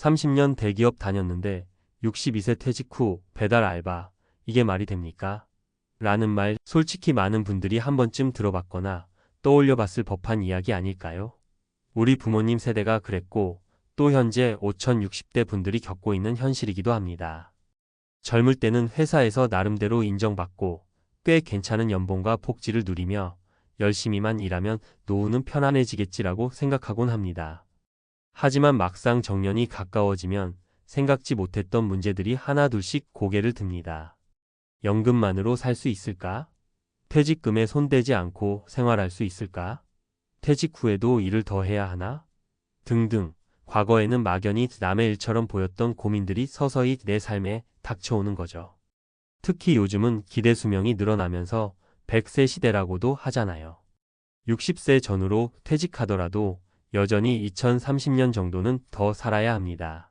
30년 대기업 다녔는데 62세 퇴직 후 배달 알바, 이게 말이 됩니까? 라는 말 솔직히 많은 분들이 한 번쯤 들어봤거나 떠올려 봤을 법한 이야기 아닐까요? 우리 부모님 세대가 그랬고 또 현재 5060대 분들이 겪고 있는 현실이기도 합니다. 젊을 때는 회사에서 나름대로 인정받고 꽤 괜찮은 연봉과 복지를 누리며 열심히만 일하면 노후는 편안해지겠지라고 생각하곤 합니다. 하지만 막상 정년이 가까워지면 생각지 못했던 문제들이 하나둘씩 고개를 듭니다. 연금만으로 살 수 있을까? 퇴직금에 손대지 않고 생활할 수 있을까? 퇴직 후에도 일을 더 해야 하나? 등등. 과거에는 막연히 남의 일처럼 보였던 고민들이 서서히 내 삶에 닥쳐오는 거죠. 특히 요즘은 기대 수명이 늘어나면서 100세 시대라고도 하잖아요. 60세 전후로 퇴직하더라도 여전히 2030년 정도는 더 살아야 합니다.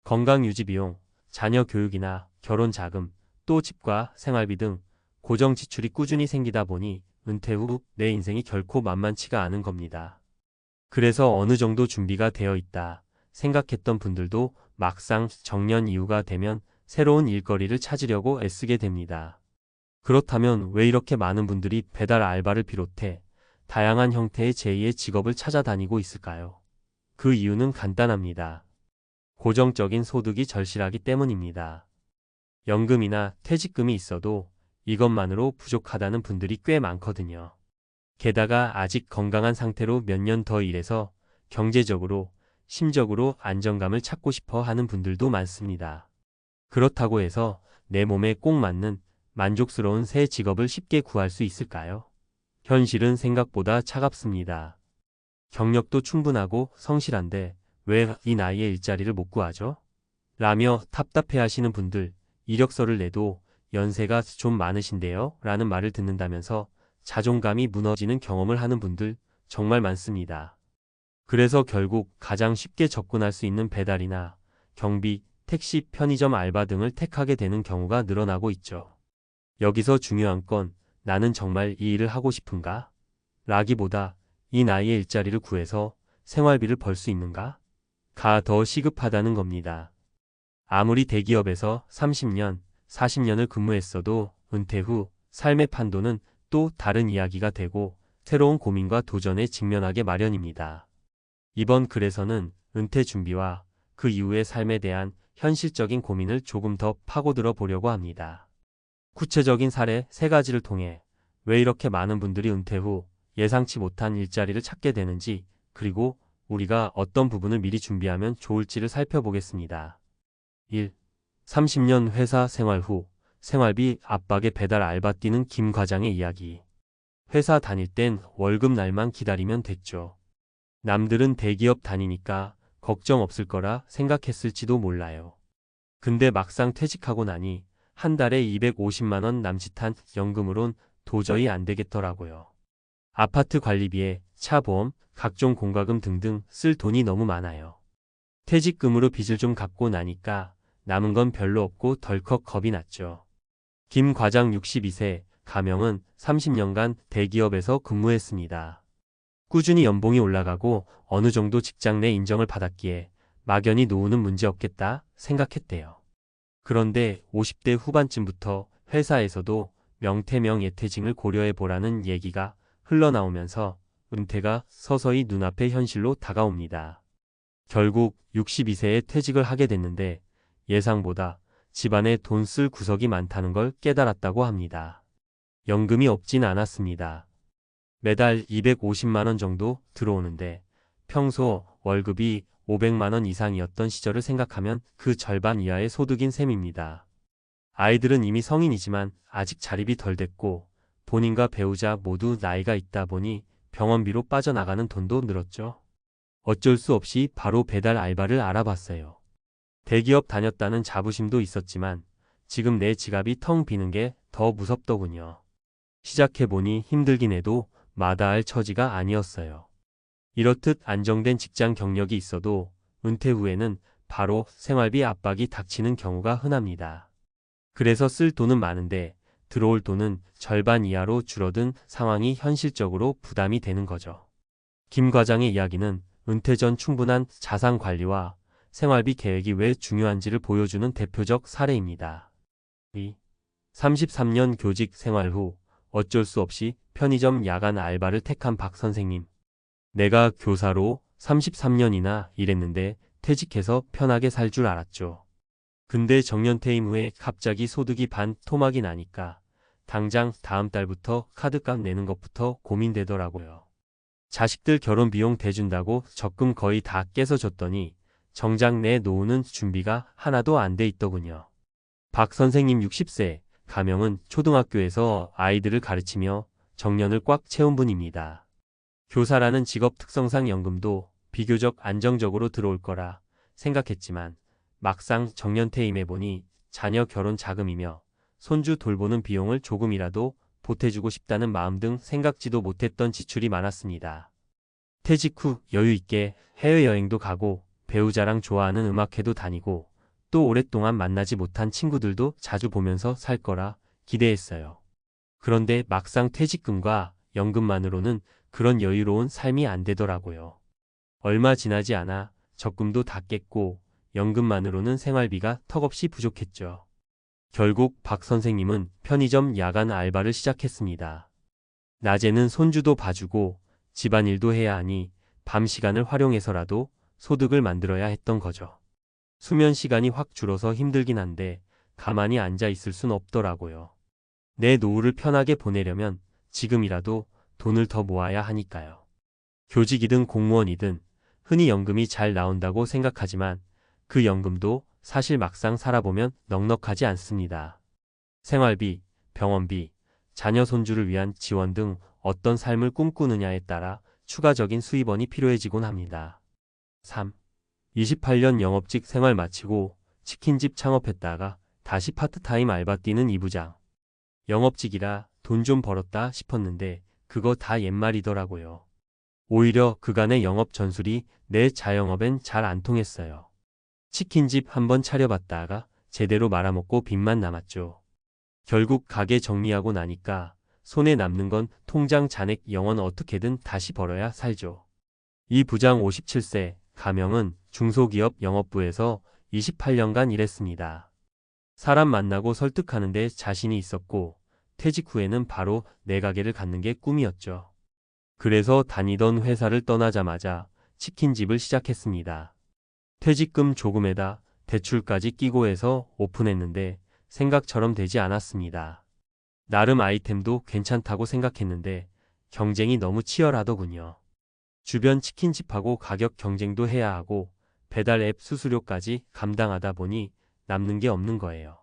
건강 유지 비용, 자녀 교육이나 결혼 자금, 또 집과 생활비 등 고정 지출이 꾸준히 생기다 보니 은퇴 후 내 인생이 결코 만만치가 않은 겁니다. 그래서 어느 정도 준비가 되어 있다 생각했던 분들도 막상 정년 이후가 되면 새로운 일거리를 찾으려고 애쓰게 됩니다. 그렇다면 왜 이렇게 많은 분들이 배달 알바를 비롯해 다양한 형태의 제2의 직업을 찾아다니고 있을까요? 그 이유는 간단합니다. 고정적인 소득이 절실하기 때문입니다. 연금이나 퇴직금이 있어도 이것만으로 부족하다는 분들이 꽤 많거든요. 게다가 아직 건강한 상태로 몇 년 더 일해서 경제적으로, 심적으로 안정감을 찾고 싶어 하는 분들도 많습니다. 그렇다고 해서 내 몸에 꼭 맞는 만족스러운 새 직업을 쉽게 구할 수 있을까요? 현실은 생각보다 차갑습니다. 경력도 충분하고 성실한데 왜 이 나이에 일자리를 못 구하죠? 라며 답답해하시는 분들, 이력서를 내도 연세가 좀 많으신데요? 라는 말을 듣는다면서 자존감이 무너지는 경험을 하는 분들 정말 많습니다. 그래서 결국 가장 쉽게 접근할 수 있는 배달이나 경비, 택시, 편의점 알바 등을 택하게 되는 경우가 늘어나고 있죠. 여기서 중요한 건 나는 정말 이 일을 하고 싶은가? 라기보다 이 나이에 일자리를 구해서 생활비를 벌 수 있는가? 가 더 시급하다는 겁니다. 아무리 대기업에서 30년, 40년을 근무했어도 은퇴 후 삶의 판도는 또 다른 이야기가 되고 새로운 고민과 도전에 직면하게 마련입니다. 이번 글에서는 은퇴 준비와 그 이후의 삶에 대한 현실적인 고민을 조금 더 파고들어 보려고 합니다. 구체적인 사례 3가지를 통해 왜 이렇게 많은 분들이 은퇴 후 예상치 못한 일자리를 찾게 되는지, 그리고 우리가 어떤 부분을 미리 준비하면 좋을지를 살펴보겠습니다. 1. 30년 회사 생활 후 생활비 압박에 배달 알바 뛰는 김 과장의 이야기. 회사 다닐 땐 월급 날만 기다리면 됐죠. 남들은 대기업 다니니까 걱정 없을 거라 생각했을지도 몰라요. 근데 막상 퇴직하고 나니 한 달에 250만 원 남짓한 연금으론 도저히 안 되겠더라고요. 아파트 관리비에 차 보험, 각종 공과금 등등 쓸 돈이 너무 많아요. 퇴직금으로 빚을 좀 갚고 나니까 남은 건 별로 없고 덜컥 겁이 났죠. 김 과장 62세, 가명은 30년간 대기업에서 근무했습니다. 꾸준히 연봉이 올라가고 어느 정도 직장 내 인정을 받았기에 막연히 노후는 문제없겠다 생각했대요. 그런데 50대 후반쯤부터 회사에서도 명퇴명예퇴직을 고려해보라는 얘기가 흘러나오면서 은퇴가 서서히 눈앞의 현실로 다가옵니다. 결국 62세에 퇴직을 하게 됐는데 예상보다 집안에 돈 쓸 구석이 많다는 걸 깨달았다고 합니다. 연금이 없진 않았습니다. 매달 250만 원 정도 들어오는데 평소 월급이 500만 원 이상이었던 시절을 생각하면 그 절반 이하의 소득인 셈입니다. 아이들은 이미 성인이지만 아직 자립이 덜 됐고 본인과 배우자 모두 나이가 있다 보니 병원비로 빠져나가는 돈도 늘었죠. 어쩔 수 없이 바로 배달 알바를 알아봤어요. 대기업 다녔다는 자부심도 있었지만 지금 내 지갑이 텅 비는 게 더 무섭더군요. 시작해보니 힘들긴 해도 마다할 처지가 아니었어요. 이렇듯 안정된 직장 경력이 있어도 은퇴 후에는 바로 생활비 압박이 닥치는 경우가 흔합니다. 그래서 쓸 돈은 많은데 들어올 돈은 절반 이하로 줄어든 상황이 현실적으로 부담이 되는 거죠. 김 과장의 이야기는 은퇴 전 충분한 자산 관리와 생활비 계획이 왜 중요한지를 보여주는 대표적 사례입니다. 2. 33년 교직 생활 후 어쩔 수 없이 편의점 야간 알바를 택한 박 선생님. 내가 교사로 33년이나 일했는데 퇴직해서 편하게 살 줄 알았죠. 근데 정년퇴임 후에 갑자기 소득이 반 토막이 나니까 당장 다음 달부터 카드값 내는 것부터 고민되더라고요. 자식들 결혼 비용 대준다고 적금 거의 다 깨서 줬더니 정작 내 노후는 준비가 하나도 안 돼 있더군요. 박 선생님 60세, 가명은 초등학교에서 아이들을 가르치며 정년을 꽉 채운 분입니다. 교사라는 직업 특성상 연금도 비교적 안정적으로 들어올 거라 생각했지만 막상 정년퇴임해 보니 자녀 결혼 자금이며 손주 돌보는 비용을 조금이라도 보태주고 싶다는 마음 등 생각지도 못했던 지출이 많았습니다. 퇴직 후 여유 있게 해외여행도 가고 배우자랑 좋아하는 음악회도 다니고 또 오랫동안 만나지 못한 친구들도 자주 보면서 살 거라 기대했어요. 그런데 막상 퇴직금과 연금만으로는 그런 여유로운 삶이 안 되더라고요. 얼마 지나지 않아 적금도 다 깼고 연금만으로는 생활비가 턱없이 부족했죠. 결국 박 선생님은 편의점 야간 알바를 시작했습니다. 낮에는 손주도 봐주고 집안일도 해야 하니 밤 시간을 활용해서라도 소득을 만들어야 했던 거죠. 수면 시간이 확 줄어서 힘들긴 한데 가만히 앉아 있을 순 없더라고요. 내 노후를 편하게 보내려면 지금이라도 돈을 더 모아야 하니까요. 교직이든 공무원이든 흔히 연금이 잘 나온다고 생각하지만 그 연금도 사실 막상 살아보면 넉넉하지 않습니다. 생활비, 병원비, 자녀 손주를 위한 지원 등 어떤 삶을 꿈꾸느냐에 따라 추가적인 수입원이 필요해지곤 합니다. 3. 28년 영업직 생활 마치고 치킨집 창업했다가 다시 파트타임 알바 뛰는 이 부장. 영업직이라 돈 좀 벌었다 싶었는데 그거 다 옛말이더라고요. 오히려 그간의 영업 전술이 내 자영업엔 잘 안 통했어요. 치킨집 한번 차려봤다가 제대로 말아먹고 빚만 남았죠. 결국 가게 정리하고 나니까 손에 남는 건 통장 잔액 영원 어떻게든 다시 벌어야 살죠. 이 부장 57세, 가명은 중소기업 영업부에서 28년간 일했습니다. 사람 만나고 설득하는 데 자신이 있었고 퇴직 후에는 바로 내 가게를 갖는 게 꿈이었죠. 그래서 다니던 회사를 떠나자마자 치킨집을 시작했습니다. 퇴직금 조금에다 대출까지 끼고 해서 오픈했는데 생각처럼 되지 않았습니다. 나름 아이템도 괜찮다고 생각했는데 경쟁이 너무 치열하더군요. 주변 치킨집하고 가격 경쟁도 해야 하고 배달 앱 수수료까지 감당하다 보니 남는 게 없는 거예요.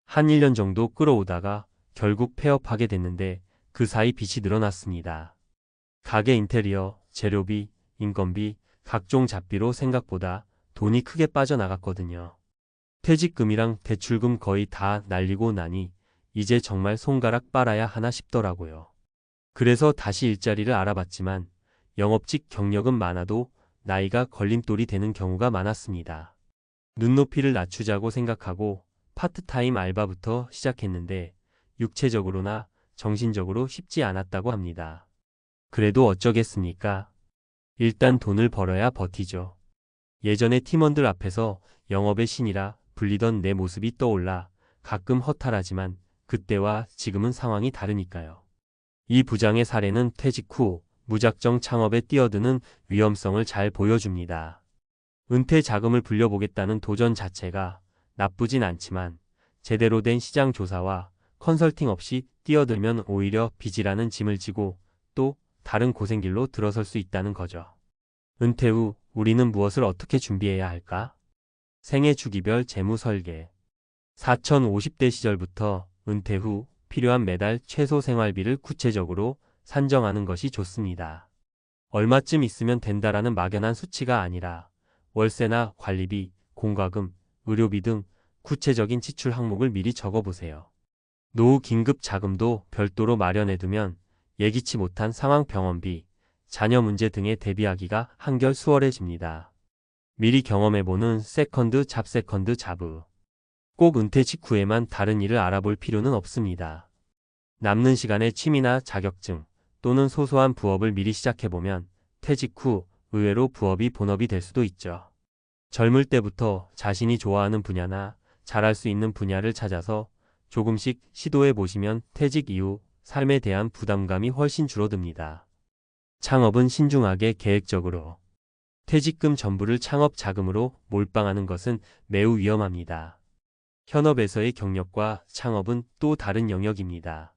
한 1년 정도 끌어오다가 결국 폐업하게 됐는데 그 사이 빚이 늘어났습니다. 가게 인테리어, 재료비, 인건비, 각종 잡비로 생각보다 돈이 크게 빠져나갔거든요. 퇴직금이랑 대출금 거의 다 날리고 나니 이제 정말 손가락 빨아야 하나 싶더라고요. 그래서 다시 일자리를 알아봤지만 영업직 경력은 많아도 나이가 걸림돌이 되는 경우가 많았습니다. 눈높이를 낮추자고 생각하고 파트타임 알바부터 시작했는데 육체적으로나 정신적으로 쉽지 않았다고 합니다. 그래도 어쩌겠습니까? 일단 돈을 벌어야 버티죠. 예전에 팀원들 앞에서 영업의 신이라 불리던 내 모습이 떠올라 가끔 허탈하지만 그때와 지금은 상황이 다르니까요. 이 부장의 사례는 퇴직 후 무작정 창업에 뛰어드는 위험성을 잘 보여줍니다. 은퇴 자금을 불려보겠다는 도전 자체가 나쁘진 않지만 제대로 된 시장 조사와 컨설팅 없이 뛰어들면 오히려 빚이라는 짐을 지고 또 다른 고생길로 들어설 수 있다는 거죠. 은퇴 후 우리는 무엇을 어떻게 준비해야 할까? 생애 주기별 재무 설계. 4050대 시절부터 은퇴 후 필요한 매달 최소 생활비를 구체적으로 산정하는 것이 좋습니다. 얼마쯤 있으면 된다라는 막연한 수치가 아니라 월세나 관리비, 공과금, 의료비 등 구체적인 지출 항목을 미리 적어보세요. 노후 긴급 자금도 별도로 마련해두면 예기치 못한 상황 병원비, 자녀 문제 등에 대비하기가 한결 수월해집니다. 미리 경험해보는 세컨드 잡세컨드 잡으. 꼭 은퇴 직후에만 다른 일을 알아볼 필요는 없습니다. 남는 시간에 취미나 자격증 또는 소소한 부업을 미리 시작해보면 퇴직 후 의외로 부업이 본업이 될 수도 있죠. 젊을 때부터 자신이 좋아하는 분야나 잘할 수 있는 분야를 찾아서 조금씩 시도해 보시면 퇴직 이후 삶에 대한 부담감이 훨씬 줄어듭니다. 창업은 신중하게 계획적으로. 퇴직금 전부를 창업 자금으로 몰빵하는 것은 매우 위험합니다. 현업에서의 경력과 창업은 또 다른 영역입니다.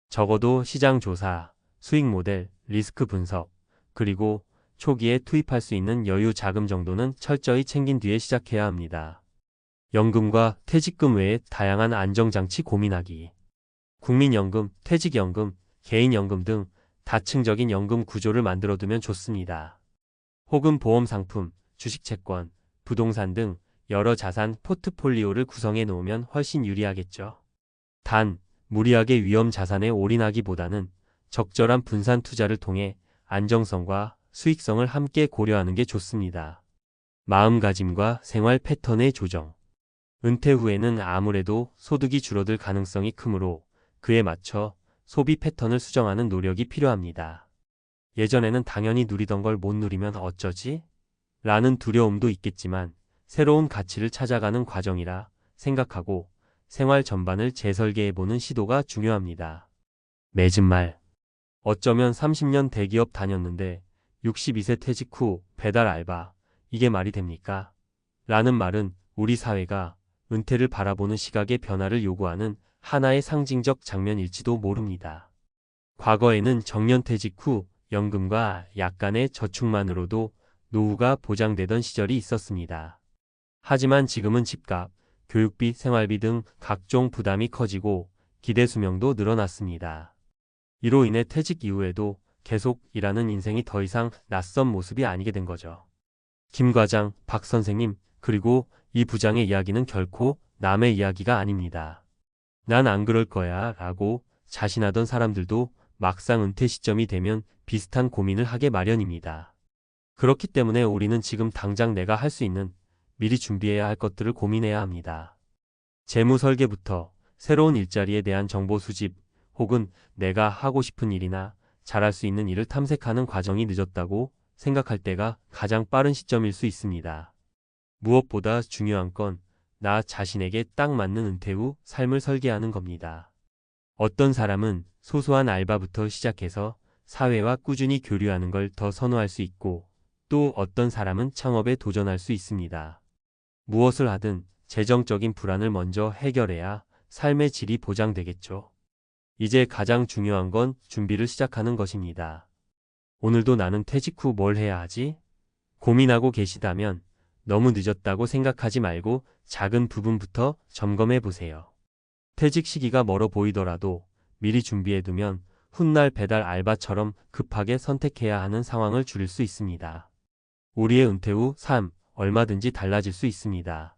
적어도 시장 조사, 수익 모델, 리스크 분석, 그리고 초기에 투입할 수 있는 여유 자금 정도는 철저히 챙긴 뒤에 시작해야 합니다. 연금과 퇴직금 외에 다양한 안정장치 고민하기. 국민연금, 퇴직연금, 개인연금 등 다층적인 연금 구조를 만들어두면 좋습니다. 혹은 보험상품, 주식채권, 부동산 등 여러 자산 포트폴리오를 구성해 놓으면 훨씬 유리하겠죠. 단, 무리하게 위험 자산에 올인하기보다는 적절한 분산 투자를 통해 안정성과 수익성을 함께 고려하는 게 좋습니다. 마음가짐과 생활 패턴의 조정. 은퇴 후에는 아무래도 소득이 줄어들 가능성이 크므로 그에 맞춰 소비 패턴을 수정하는 노력이 필요합니다. 예전에는 당연히 누리던 걸 못 누리면 어쩌지? 라는 두려움도 있겠지만 새로운 가치를 찾아가는 과정이라 생각하고 생활 전반을 재설계해보는 시도가 중요합니다. 맺은 말. 어쩌면 30년 대기업 다녔는데 62세 퇴직 후 배달 알바, 이게 말이 됩니까? 라는 말은 우리 사회가 은퇴를 바라보는 시각의 변화를 요구하는 하나의 상징적 장면일지도 모릅니다. 과거에는 정년퇴직 후 연금과 약간의 저축만으로도 노후가 보장되던 시절이 있었습니다. 하지만 지금은 집값, 교육비, 생활비 등 각종 부담이 커지고 기대 수명도 늘어났습니다. 이로 인해 퇴직 이후에도 계속 일하는 인생이 더 이상 낯선 모습이 아니게 된 거죠. 김 과장, 박 선생님, 그리고 이 부장의 이야기는 결코 남의 이야기가 아닙니다. 난 안 그럴 거야 라고 자신하던 사람들도 막상 은퇴 시점이 되면 비슷한 고민을 하게 마련입니다. 그렇기 때문에 우리는 지금 당장 내가 할 수 있는 미리 준비해야 할 것들을 고민해야 합니다. 재무 설계부터 새로운 일자리에 대한 정보 수집 혹은 내가 하고 싶은 일이나 잘할 수 있는 일을 탐색하는 과정이 늦었다고 생각할 때가 가장 빠른 시점일 수 있습니다. 무엇보다 중요한 건 나 자신에게 딱 맞는 은퇴 후 삶을 설계하는 겁니다. 어떤 사람은 소소한 알바부터 시작해서 사회와 꾸준히 교류하는 걸 더 선호할 수 있고 또 어떤 사람은 창업에 도전할 수 있습니다. 무엇을 하든 재정적인 불안을 먼저 해결해야 삶의 질이 보장되겠죠. 이제 가장 중요한 건 준비를 시작하는 것입니다. 오늘도 나는 퇴직 후 뭘 해야 하지? 고민하고 계시다면 너무 늦었다고 생각하지 말고 작은 부분부터 점검해 보세요. 퇴직 시기가 멀어 보이더라도 미리 준비해두면 훗날 배달 알바처럼 급하게 선택해야 하는 상황을 줄일 수 있습니다. 우리의 은퇴 후 삶, 얼마든지 달라질 수 있습니다.